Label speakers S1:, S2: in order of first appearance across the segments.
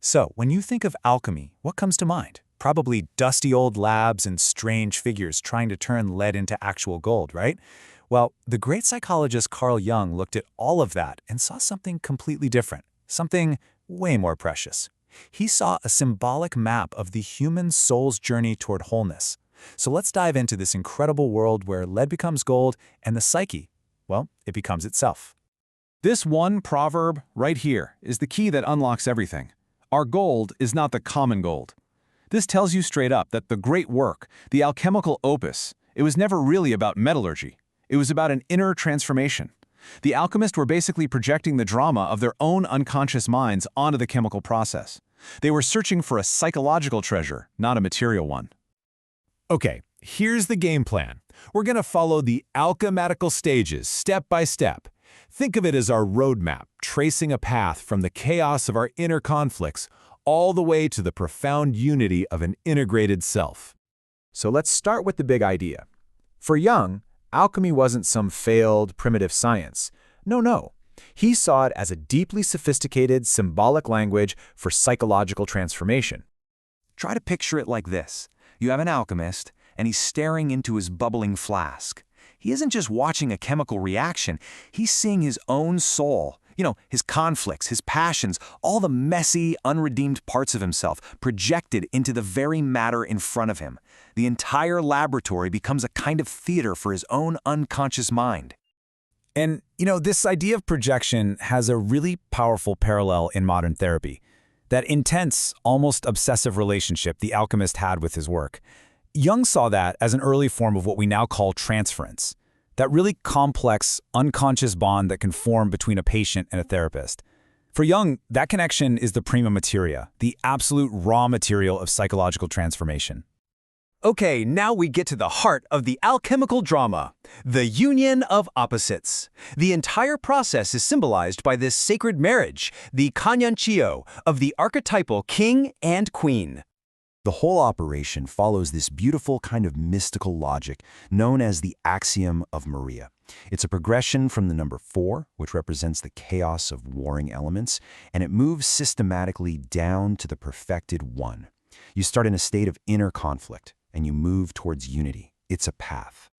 S1: So, when you think of alchemy, what comes to mind? Probably dusty old labs and strange figures trying to turn lead into actual gold, right? Well, the great psychologist Carl Jung looked at all of that and saw something completely different, something way more precious. He saw a symbolic map of the human soul's journey toward wholeness. So let's dive into this incredible world where lead becomes gold and the psyche, well, it becomes itself.
S2: This one proverb right here is the key that unlocks everything. Our gold is not the common gold. This tells you straight up that the great work, the alchemical opus, it was never really about metallurgy. It was about an inner transformation. The alchemists were basically projecting the drama of their own unconscious minds onto the chemical process. They were searching for a psychological treasure, not a material one.
S3: Okay, here's the game plan. We're going to follow the alchematical stages step by step. Think of it as our roadmap, tracing a path from the chaos of our inner conflicts all the way to the profound unity of an integrated self.
S1: So let's start with the big idea. For Jung, alchemy wasn't some failed, primitive science. No. He saw it as a deeply sophisticated, symbolic language for psychological transformation.
S4: Try to picture it like this. You have an alchemist, and he's staring into his bubbling flask. He isn't just watching a chemical reaction, he's seeing his own soul. His conflicts, his passions, all the messy, unredeemed parts of himself projected into the very matter in front of him. The entire laboratory becomes a kind of theater for his own unconscious mind.
S1: And, this idea of projection has a really powerful parallel in modern therapy. That intense, almost obsessive relationship the alchemist had with his work. Jung saw that as an early form of what we now call transference. That really complex, unconscious bond that can form between a patient and a therapist. For Jung, that connection is the prima materia, the absolute raw material of psychological transformation.
S5: Okay, now we get to the heart of the alchemical drama, the union of opposites. The entire process is symbolized by this sacred marriage, the conjunctio of the archetypal king and queen.
S4: The whole operation follows this beautiful kind of mystical logic known as the axiom of Maria. It's a progression from the number 4, which represents the chaos of warring elements, and it moves systematically down to the perfected 1. You start in a state of inner conflict, and you move towards unity. It's a path.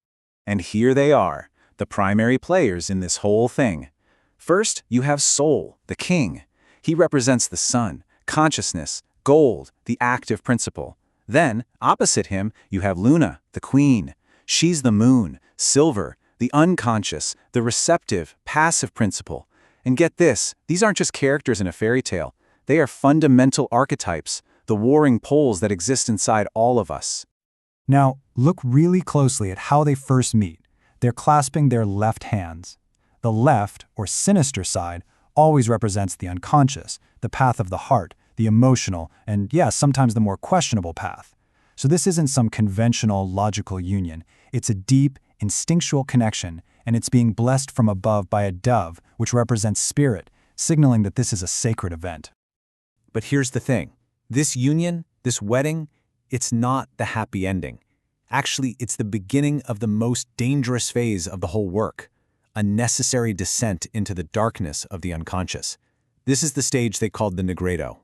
S1: And here they are, the primary players in this whole thing. First, you have Soul, the king. He represents the sun, consciousness, gold, the active principle. Then, opposite him, you have Luna, the queen. She's the moon, silver, the unconscious, the receptive, passive principle. And get this, these aren't just characters in a fairy tale. They are fundamental archetypes, the warring poles that exist inside all of us.
S6: Now, look really closely at how they first meet. They're clasping their left hands. The left, or sinister side, always represents the unconscious, the path of the heart, the emotional, and yes, sometimes the more questionable path. So this isn't some conventional, logical union. It's a deep, instinctual connection, and it's being blessed from above by a dove, which represents spirit, signaling that this is a sacred event.
S1: But here's the thing. This union, this wedding, it's not the happy ending. Actually, it's the beginning of the most dangerous phase of the whole work, a necessary descent into the darkness of the unconscious. This is the stage they called the Negredo.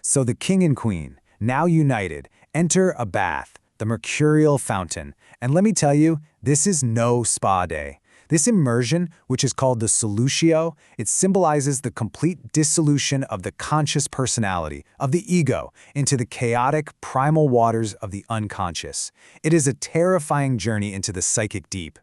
S1: So the king and queen, now united, enter a bath, the mercurial fountain. And let me tell you, this is no spa day. This immersion, which is called the solutio, it symbolizes the complete dissolution of the conscious personality, of the ego, into the chaotic, primal waters of the unconscious. It is a terrifying journey into the psychic deep.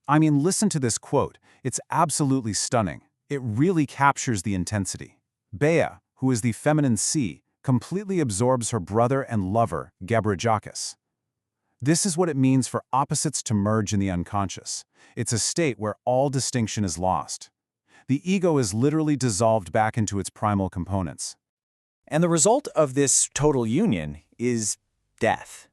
S2: I mean, listen to this quote. It's absolutely stunning. It really captures the intensity. Bea, who is the feminine sea, completely absorbs her brother and lover, Gabrijakis. This is what it means for opposites to merge in the unconscious. It's a state where all distinction is lost. The ego is literally dissolved back into its primal components.
S5: And the result of this total union is death.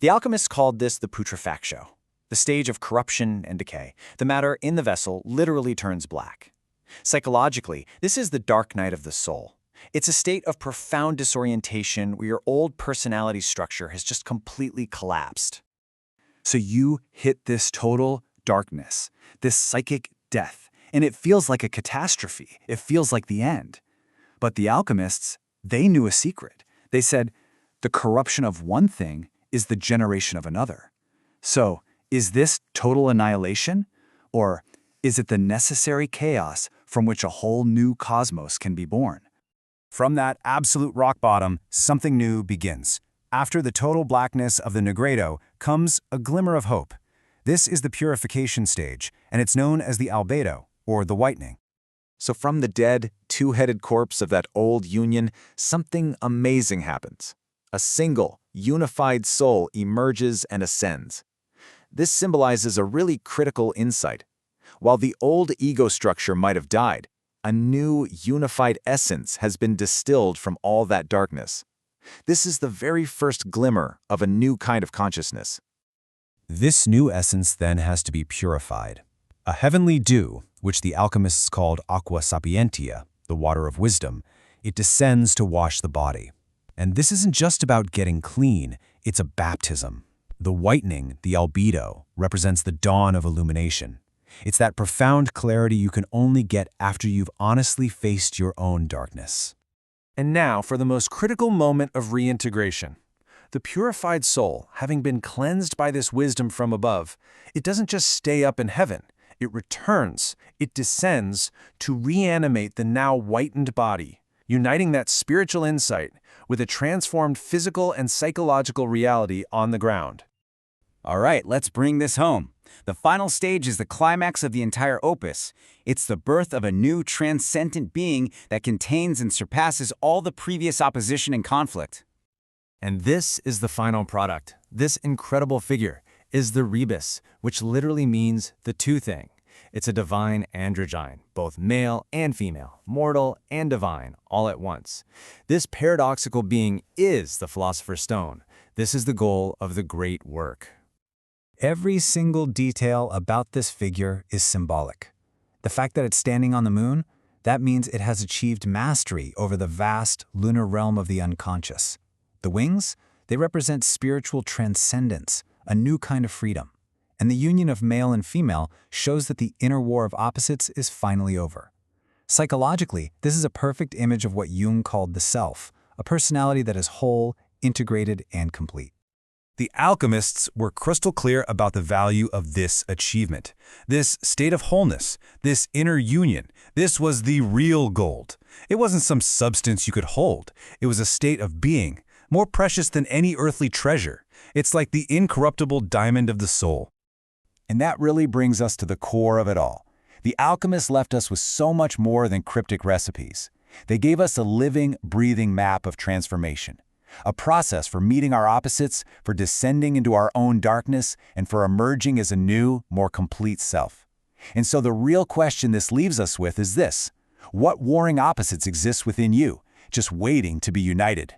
S5: The alchemists called this the putrefactio, the stage of corruption and decay. The matter in the vessel literally turns black. Psychologically, this is the dark night of the soul. It's a state of profound disorientation where your old personality structure has just completely collapsed.
S1: So you hit this total darkness, this psychic death, and it feels like a catastrophe. It feels like the end. But the alchemists,
S5: They knew a secret. They said, the corruption of one thing is the generation of another. So, is this total annihilation? Or is it the necessary chaos from which a whole new cosmos can be born?
S7: From that absolute rock bottom, something new begins. After the total blackness of the Negredo comes a glimmer of hope. This is the purification stage, and it's known as the albedo, or the whitening.
S1: So from the dead, two-headed corpse of that old union, something amazing happens. A single, unified soul emerges and ascends. This symbolizes a really critical insight. While the old ego structure might have died, a new, unified essence has been distilled from all that darkness. This is the very first glimmer of a new kind of consciousness.
S7: This new essence then has to be purified. A heavenly dew, which the alchemists called aqua sapientia, the water of wisdom, it descends to wash the body. And this isn't just about getting clean, it's a baptism. The whitening, the albedo, represents the dawn of illumination. It's that profound clarity you can only get after you've honestly faced your own darkness.
S2: And now for the most critical moment of reintegration. The purified soul, having been cleansed by this wisdom from above, it doesn't just stay up in heaven. It returns, it descends to reanimate the now whitened body, uniting that spiritual insight with a transformed physical and psychological reality on the ground.
S8: All right, let's bring this home. The final stage is the climax of the entire opus. It's the birth of a new transcendent being that contains and surpasses all the previous opposition and conflict.
S5: And this is the final product. This incredible figure is the rebus, which literally means the two thing. It's a divine androgyne, both male and female, mortal and divine, all at once. This paradoxical being is the Philosopher's Stone. This is the goal of the great work.
S6: Every single detail about this figure is symbolic. The fact that it's standing on the moon, that means it has achieved mastery over the vast lunar realm of the unconscious. The wings, they represent spiritual transcendence, a new kind of freedom. And the union of male and female shows that the inner war of opposites is finally over. Psychologically, this is a perfect image of what Jung called the self, a personality that is whole, integrated, and complete.
S7: The alchemists were crystal clear about the value of this achievement. This state of wholeness, this inner union, this was the real gold. It wasn't some substance you could hold. It was a state of being, more precious than any earthly treasure. It's like the incorruptible diamond of the soul. And that really brings us to the core of it all. The alchemists left us with so much more than cryptic recipes. They gave us a living, breathing map of transformation. A process for meeting our opposites, for descending into our own darkness, and for emerging as a new, more complete self. And so the real question this leaves us with is this: what warring opposites exist within you, just waiting to be united?